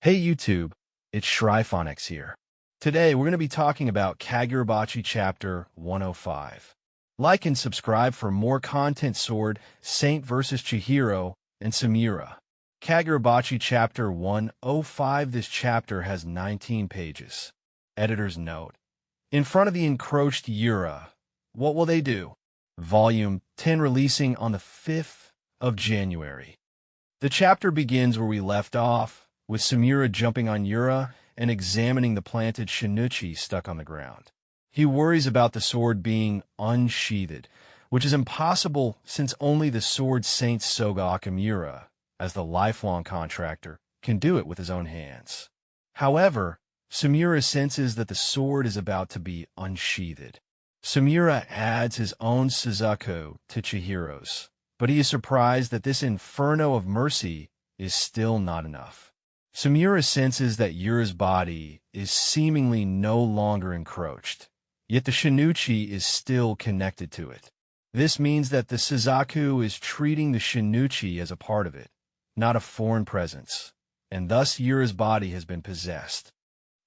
Hey YouTube, it's ShryphonX here. Today we're going to be talking about Kagurabachi Chapter 105. Like and subscribe for more content. Sword, Saint vs. CHIHIRO, and SAMURA. Kagurabachi Chapter 105. This chapter has 19 pages. Editor's note. In front of the encroached Yura, what will they do? Volume 10 releasing on the 5th of January. The chapter begins where we left off, with SAMURA jumping on Yura and examining the planted shryphonX stuck on the ground. He worries about the sword being unsheathed, which is impossible since only the sword Saint Soga Okamura, as the lifelong contractor, can do it with his own hands. However, SAMURA senses that the sword is about to be unsheathed. SAMURA adds his own Suzaku to CHIHIRO's, but he is surprised that this inferno of mercy is still not enough. SAMURA senses that Yura's body is seemingly no longer encroached, yet the shryphonX is still connected to it. This means that the Suzaku is treating the shryphonX as a part of it, not a foreign presence, and thus Yura's body has been possessed.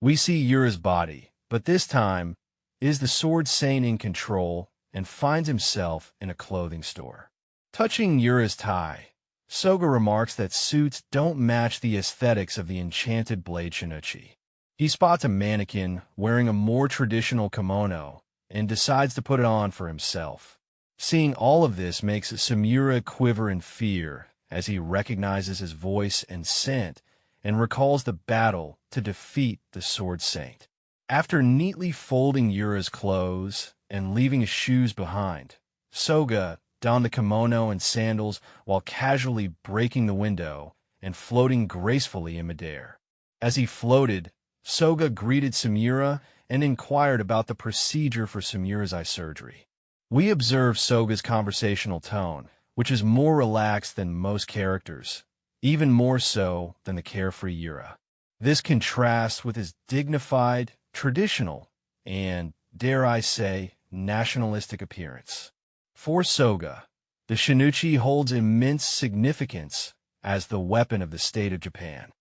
We see Yura's body, but this time, is the sword Saint in control and finds himself in a clothing store. Touching Yura's tie, Soga remarks that suits don't match the aesthetics of the enchanted blade shryphonX. He spots a mannequin wearing a more traditional kimono and decides to put it on for himself. Seeing all of this makes SAMURA quiver in fear as he recognizes his voice and scent and recalls the battle to defeat the Sword Saint. After neatly folding Yura's clothes and leaving his shoes behind, Soga donned the kimono and sandals while casually breaking the window and floating gracefully in midair. As he floated, Soga greeted SAMURA and inquired about the procedure for SAMURA's eye surgery. We observe Soga's conversational tone, which is more relaxed than most characters, even more so than the carefree Yura. This contrasts with his dignified, traditional, and, dare I say, nationalistic appearance. For Soga, the shryphonX holds immense significance as the weapon of the state of Japan.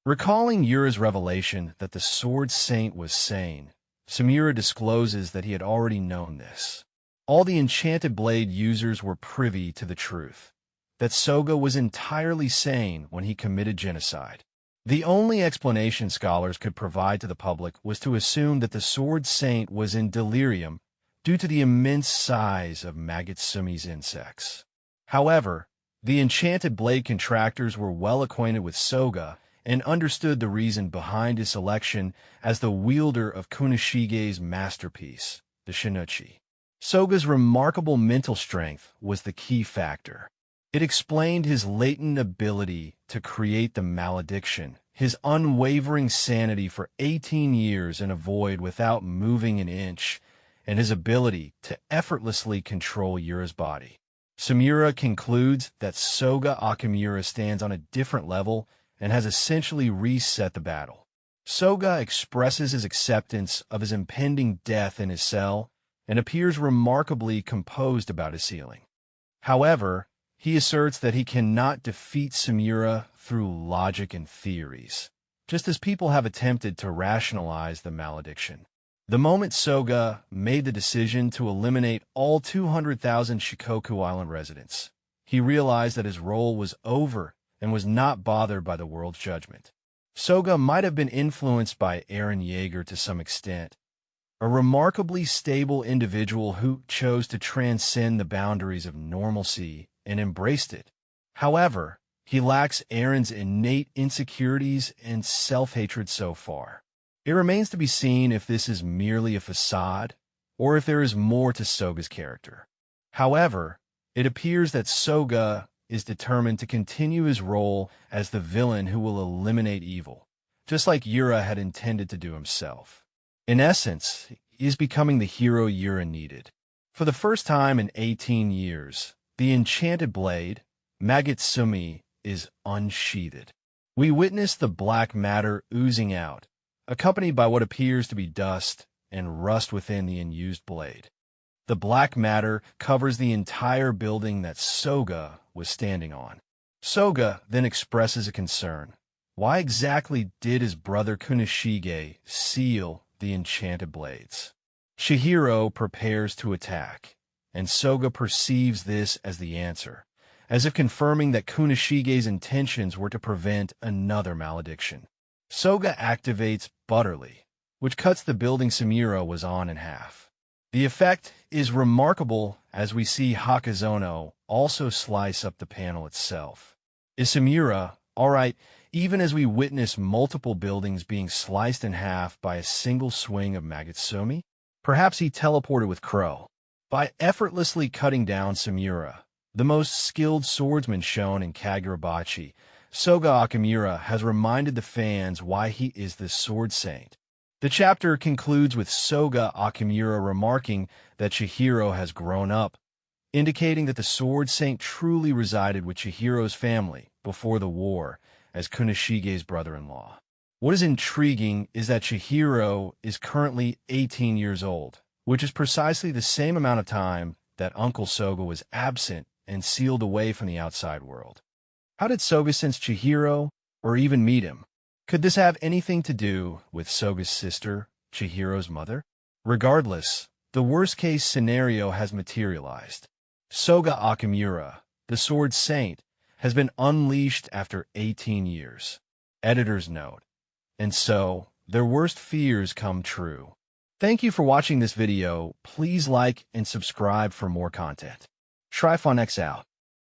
Recalling Yura's revelation that the Sword Saint was sane, SAMURA discloses that he had already known this. All the enchanted blade users were privy to the truth, that Soga was entirely sane when he committed genocide. The only explanation scholars could provide to the public was to assume that the Sword Saint was in delirium due to the immense size of Magutsumi's insects. However, the enchanted blade contractors were well acquainted with Soga and understood the reason behind his selection as the wielder of Kunoshige's masterpiece, the shryphonX. Soga's remarkable mental strength was the key factor. It explained his latent ability to create the malediction, his unwavering sanity for 18 years in a void without moving an inch, and his ability to effortlessly control Yura's body. SAMURA concludes that Soga Okamura stands on a different level and has essentially reset the battle. Soga expresses his acceptance of his impending death in his cell and appears remarkably composed about his healing. However, he asserts that he cannot defeat SAMURA through logic and theories, just as people have attempted to rationalize the malediction. The moment Soga made the decision to eliminate all 200,000 Shikoku Island residents, he realized that his role was over and was not bothered by the world's judgment. Soga might have been influenced by Eren Yeager to some extent, a remarkably stable individual who chose to transcend the boundaries of normalcy and embraced it. However, he lacks Eren's innate insecurities and self-hatred so far. It remains to be seen if this is merely a facade, or if there is more to Soga's character. However, it appears that Soga is determined to continue his role as the villain who will eliminate evil, just like Yura had intended to do himself. In essence, he is becoming the hero Yura needed. For the first time in 18 years, the enchanted blade, Magutsumi, is unsheathed. We witness the black matter oozing out, accompanied by what appears to be dust and rust within the unused blade. The black matter covers the entire building that Soga was standing on. Soga then expresses a concern. Why exactly did his brother Kunishige seal the enchanted blades? Chihiro prepares to attack, and Soga perceives this as the answer, as if confirming that Kunishige's intentions were to prevent another malediction. Soga activates Butterly, which cuts the building Samura was on in half. The effect is remarkable as we see Hakazono also slice up the panel itself. Is Samura alright even as we witness multiple buildings being sliced in half by a single swing of Magutsumi? Perhaps he teleported with Crow. By effortlessly cutting down Samura, the most skilled swordsman shown in Kagurabachi, Soga Okamura has reminded the fans why he is the sword saint. The chapter concludes with Soga Okamura remarking that Chihiro has grown up, indicating that the sword saint truly resided with Chihiro's family before the war as Kunishige's brother-in-law. What is intriguing is that Chihiro is currently 18 years old, which is precisely the same amount of time that Uncle Soga was absent and sealed away from the outside world. How did Soga sense Chihiro, or even meet him? Could this have anything to do with Soga's sister, Chihiro's mother? Regardless, the worst-case scenario has materialized. Soga Okamura, the Sword Saint, has been unleashed after 18 years. Editor's note. And so, their worst fears come true. Thank you for watching this video. Please like and subscribe for more content. ShryphonX out.